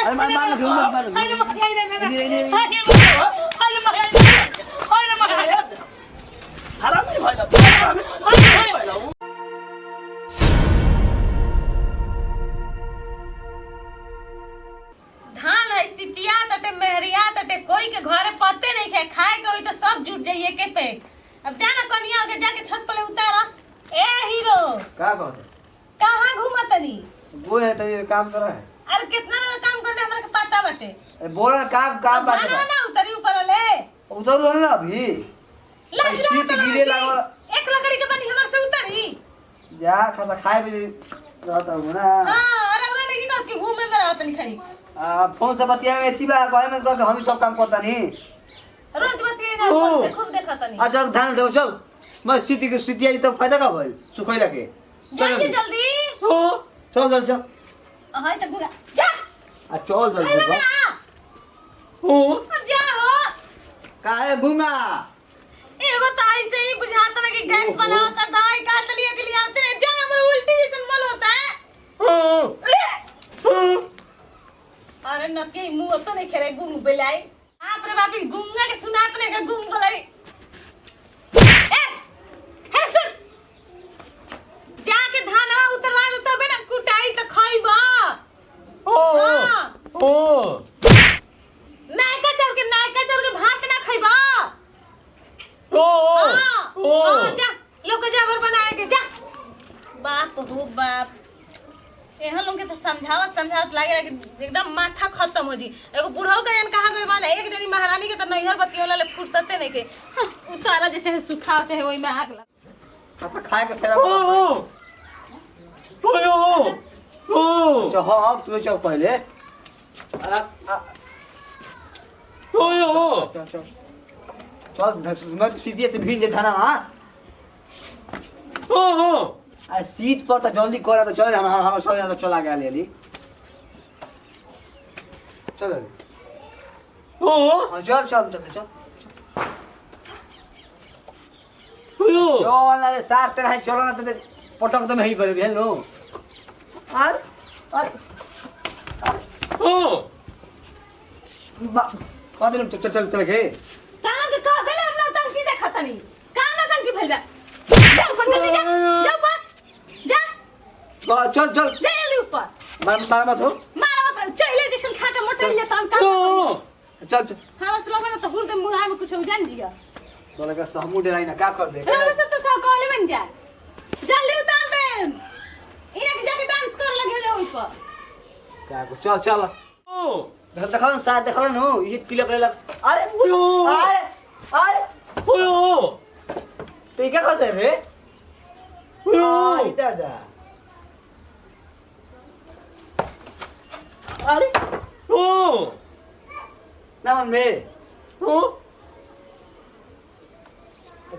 अरे मार घूम मत मार अरे मगाई रे ना नहीं अरे मगाई हराम नहीं भाई धान है सितिया तटे मेहरिया तटे कोई के घरे पत्ते नहीं खाए खाए के होई तो सब जुट जाइए के पे अब जाना कनिया के जाके छत पे उतारा ए हीरो का कहत कहां घूमतनी वो है तो ये काम कर रहा है अरे कितना ना काम करले हमरा के पता बाटे अरे बोल काम बात धान ना उतरी ऊपर ले उतर लो ना अभी शीत गिरे लागल एक लकड़ी के बनी हमर से उतरी जा खाता खाए भी रहता हूं ना हां अरे ओरे लगी ना कि घूमे में रहत नहीं खड़ी फोन से बतिया में थी बा कहे में कह हम सब काम करता नहीं रोज बतिया ना फोन से खूब देखत नहीं अच्छा धान दो चल मैं सिटी की सिटी आई तो फायदा का भाई सुखई लगे जाइए जल्दी ओ चल चल हाय तक बुला जा आ चल जल्दी ओ जा हो काहे घुमा एगो तो ऐसे ही बुझाता ना कि गैस बनाता दाई का तलिया के लिए आते हैं जा हमर उल्टी जैसन मन होता है अरे नके मुंह तो नहीं खेरे गुंग बेलाई आप रे बापी गुंगा के सुनात ने के गुंग बोलाई ए हे सर जाके धानवा उतरवा दे तबे ना कुटाई त खाइबा ओ नायका चल के भात ना खाइबा जा लोग जाबर बनाए के जा बाप हो बाप एहन लोग के तो समझावत लागे कि एकदम माथा खत्म हो जी एगो बुढ़ऊ का जन कहां गइल बा एक जनी महारानी के त नैहर बतियोला ले फुर्सते नहीं के उतारा जे चाहे सुखाव चाहे ओई में आग लग अच्छा खाए के फेरा ओ जो हां तू चल पहले चल मैं सीधे से भीज दे थाना हां आ सीट पर तो जल्दी कर तो चल हम चल चला गया ले ली चल चल चल चल चल चल अरे सार तेरा है चलो ना तो पटक तो नहीं करे भेल नो आर कह दे चल चल चल के काना के कह देले हम ना टंकी देखत नहीं काना टंकी भइल बा जा ऊपर जल्दी जा ऊपर जा चल चल जल्दी ऊपर मार मत हो मारा मत चले जैसन खा के मोटे ले तान का चल चल हां असला में तो गुर्दे मुंह में कुछ हो जान दिया तोला का सहमू डराई ना का कर दे ना सब तो सब कॉले बन जा जल्दी उतार दे इने के जाके डांस कर लगे जाओ ऊपर का को चल चल ओ देखल साथ देखल न हो ये किलो करे अरे अरे अरे ओयो तो क्या करते रे ओयो दादा अरे ओ ना मन में ओ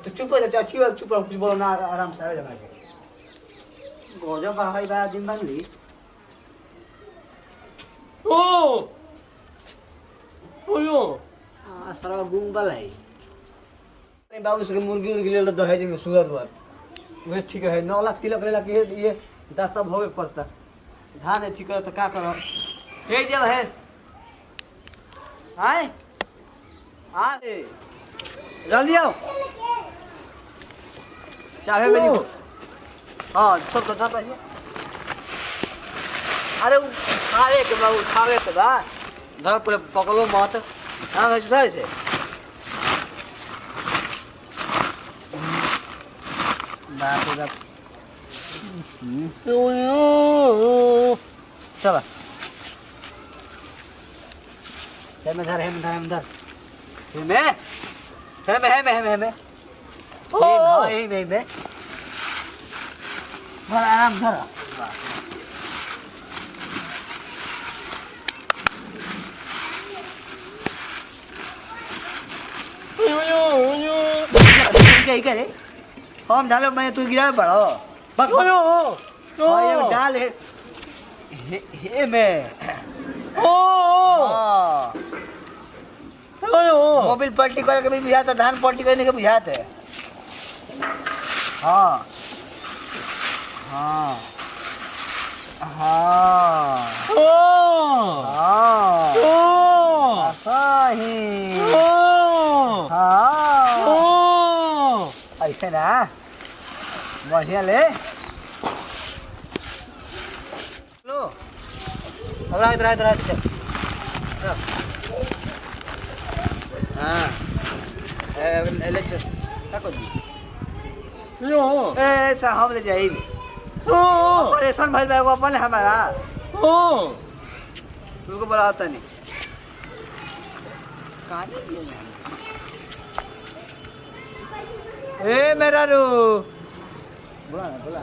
तो चुप हो जा चुप कुछ बोलो ना आराम से आ जा के गोजो का है बा दिन बन ली ओ ओयो आ सारा गुम बलाई नहीं बाबू से मुर्गी उर्गी ले दहेज में सुअर दुआर वह ठीक है 9 लाख तिलक ले के ये 10 सब होवे पड़ता धान है ठीक है तो का करो हे जब है आए आए जल्दी आओ चाहे मेरी हां सब तो था अरे उठावे के बा धर पूरे पकड़ो मत हां ऐसे से बाप रे बाप चला हे में बड़ा आराम धरा क्या करे हम डालो मैं तू गिरा पड़ो बक ये डाल हे में मोबिल पलटी करे के भी बुझाता धान पलटी करने के बुझाते हाँ हाँ हाँ हाँ बढ़िया ले लो अब रहा चल हाँ ले चल क्या कर दी यो ए सा हम ले जाई ओ परेशान भइल बा अपन हमारा ओ तुमको बुलाता नहीं कहां ए मेरा रू बोला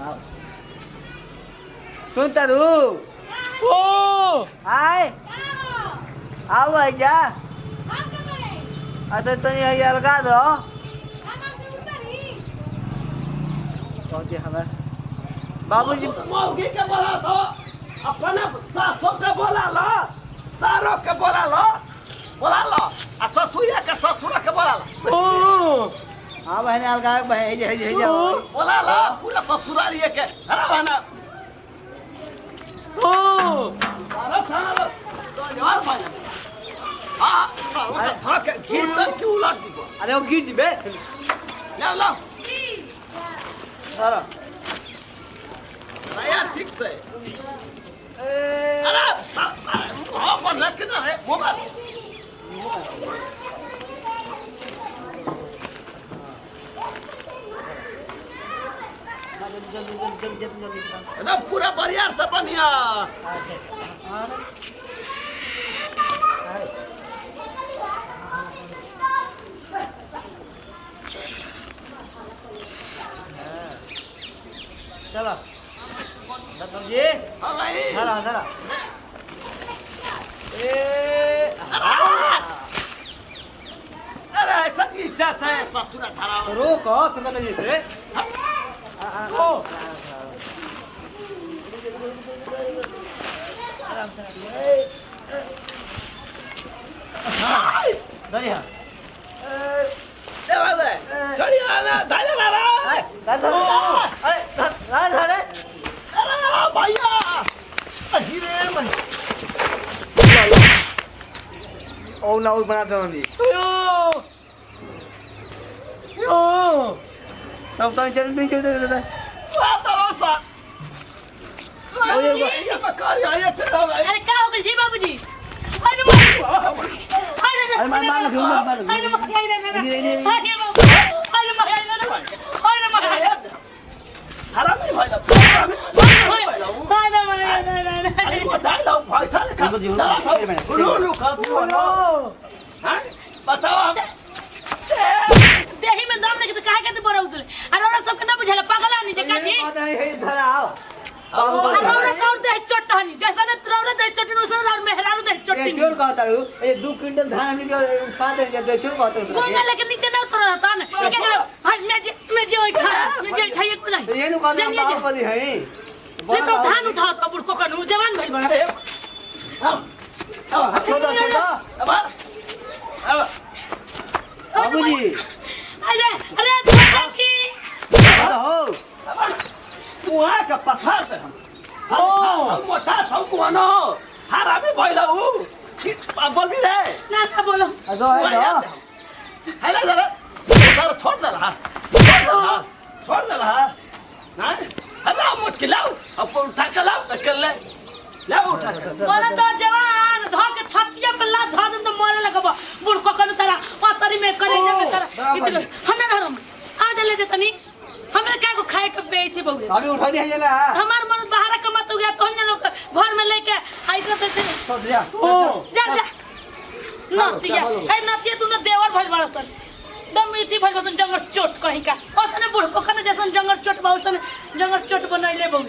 सुन तारू ओ आए आओ आजा अरे तो ये अलगा दो पहुंचे हमारे बाबूजी मौगी के बोला तो अपने सासों के बोला लो सारो के बोला लो आ ससुया के ससुर के बोला लो ओ हाँ बहन अलगा बहन हे बोला लो पूरा ससुराल ये के अरे बहना ओ अरे थालो तो यार बहना हाँ के घी तक क्यों उलट दी अरे वो गिर बे लो सारा नया ठीक से अरे हाँ पर लेकिन है मोबाइल एकदम पूरा परिवार से बनिया चलो जी धरा अरे ऐसा की इच्छा से ससुरा धरा रोको फिर बता जी से ओ धरिया देवा दे चढ़ी आना दादा धरे अरे भैया अहिरे मन ओ ना बना दो नहीं यो सब तो चल नहीं चल दे सा ये बकार ये तेरा अरे क्या हो गया जी बाबूजी अरे मार लग अरे हरामी भाई ला अरे वो डायलॉग भाई साले का लो कर दो हां बताओ देही में दम नहीं तो काहे के बोरा उतले अरे और सब के ना बुझाला पागल नहीं देखा जी हे धरा अरे कौन दे चटनी जैसा ने रौरा दे चटनी उसने और मेहरारू दे चटनी चोर कहता हूं ये 2 क्विंटल धान हमने के पा दे चोर कहता हूं कोई लेके नीचे ना उतर रहता ना क्या करो भाई मैं जे उठा ये को नहीं ये नु कहता बाहुबली है ये तो धान उठा तो बुढ़ कोकन जवान भइल बड़ा छोटा अब बाबूजी अरे की हो वहाँ का पसार से हम मोटा हमको ना हरामी भइला उ बोल भी रे ना बोलो अदो है ना जरा सर छोड़ दे ला ना हला मुश्किल लाओ अब उठा के लाओ कर ले लाओ उठा के बोला तो जवान धो के छतिया पे ला धो दम तो मरे लगबो बुढ़ कोकन तारा पातरी में करे जे तारा इतने हमें धरम आ जले जे तनी हमें क्या को खाए के बेई थी बहु अभी उठा दिया है ना हमार मन बाहर कमात हो गया तो हम लोग घर में लेके आई करते थे तो दिया जा नतिया ए नतिया तूने देवर भइल बड़ा सन दम इति भइल बसन जंगल चोट कहीं का ओसने बुढ़ कोकन जैसन जंगल चोट बहुसन जंगल चोट बनैले बहु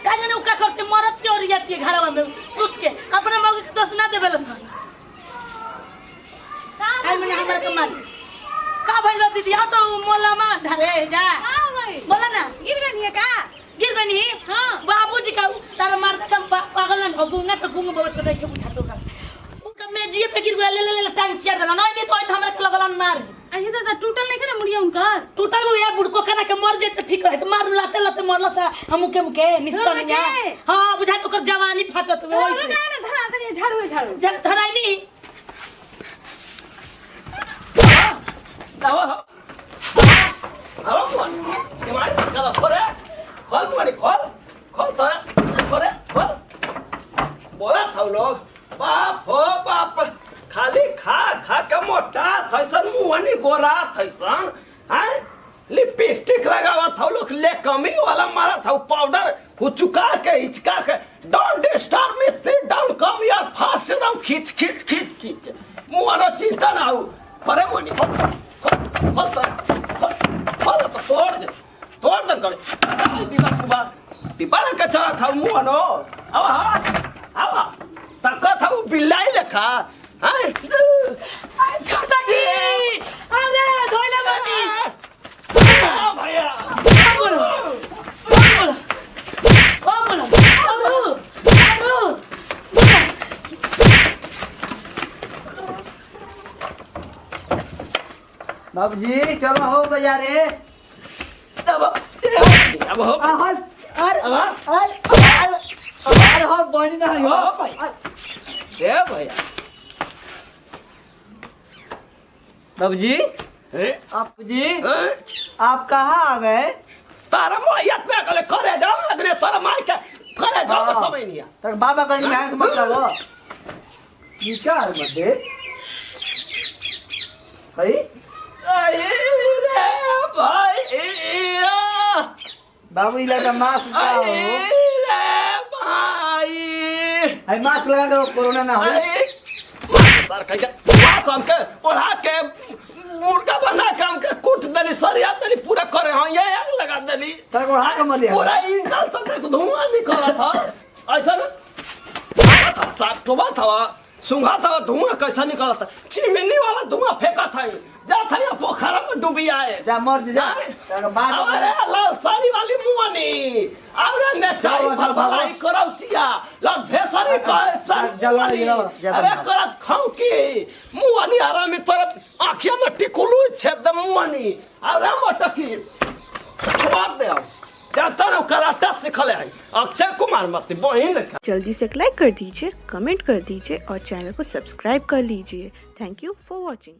का जाने का करते मरद के और जाती है घरवा में सुत के अपने मौके के दोष ना देबे सन आई मैंने हमरा के मार का भइल दीदी आ तो मोला मा ढरे जा बोला ना गिर गनी का गिर गनी हां बाबूजी का तार मार के पागल न हो गुंगा तो गुंगा बहुत देख के उठा तो का उनका मैं जीए पे गिर गया ले टांग चियर देना नहीं तो हमरा के लगलन मार अही तो टूटल नहीं करे मुड़िया उनका टूटल वो यार बुड़को कना के मर जेते ठीक है तो मार लाते लाते मरला सा हम के मुके निस्तनिया हां बुझा तो कर जवानी फाटत ओइसे धरा दे झाड़ू धराई नहीं अब मुआनी केवाड़ी कदा खोरे खोल मुआनी खोल खोल तो खोरे खोल बोला था लोग बाप हो बाप खाली खा खा के मोटा थैसन मुआनी गोरा थैसन हैं लिपस्टिक लगावा था लोग ले कमी वाला मारा था पाउडर हुचुका के हिचका के don't disturb me sit down come यार फास्ट डाउन खींच खींच खींच खींच मुआनो चिंता ना हो करे मोनी खोल तो तोड़ दे करे दीवार का चला था मुआनो अब तक था बिल्लाई लेखा हैं छोटा जी अरे धोइला बाजी भैया बाबूजी चलो हो बाजारे। अब हो अरे हो बनी ना हो ए भैया बाबूजी जी आप कहाँ आ गए? तारा मोयत में गले करे जाओ लगने तारा माई के करे जाओ समय नहीं तक बाबा कहीं भैंस मत लगो निकाल मत दे भाई अरे रे भाई बाबू इलाका मास्क लगाओ। अरे रे भाई है मास्क लगा के कोरोना ना हो। सर कैसे मास्क हमके ओढ़ा के मुर्गा बना के हमके कुट दली सरिया दली पूरा करे हां ये आग लगा दली तक ओढ़ा के मत दिया पूरा इंसान से धुआं निकला था ऐसा ना था साफ टोबा था सुंघा था धुआं कैसा निकला था चिमनी वाला धुआं फेंका था जा था ये पोखरा में डूबी आए जा मर जा तक बाद अरे लाल साड़ी वाली मुआनी अरे नेटाई पर भलाई करौचिया लग भेसरी का जल्दी अरे करत खाऊ की मुआनी आराम में तोर आंखिया में टिकुलू छेद मुआनी अरे मटकी छोड़ दे जाता ना कराटा सिखले है अक्षय कुमार मत बहिन लिखा। जल्दी से लाइक कर दीजिए, कमेंट कर दीजिए और चैनल को सब्सक्राइब कर लीजिए। Thank you for watching.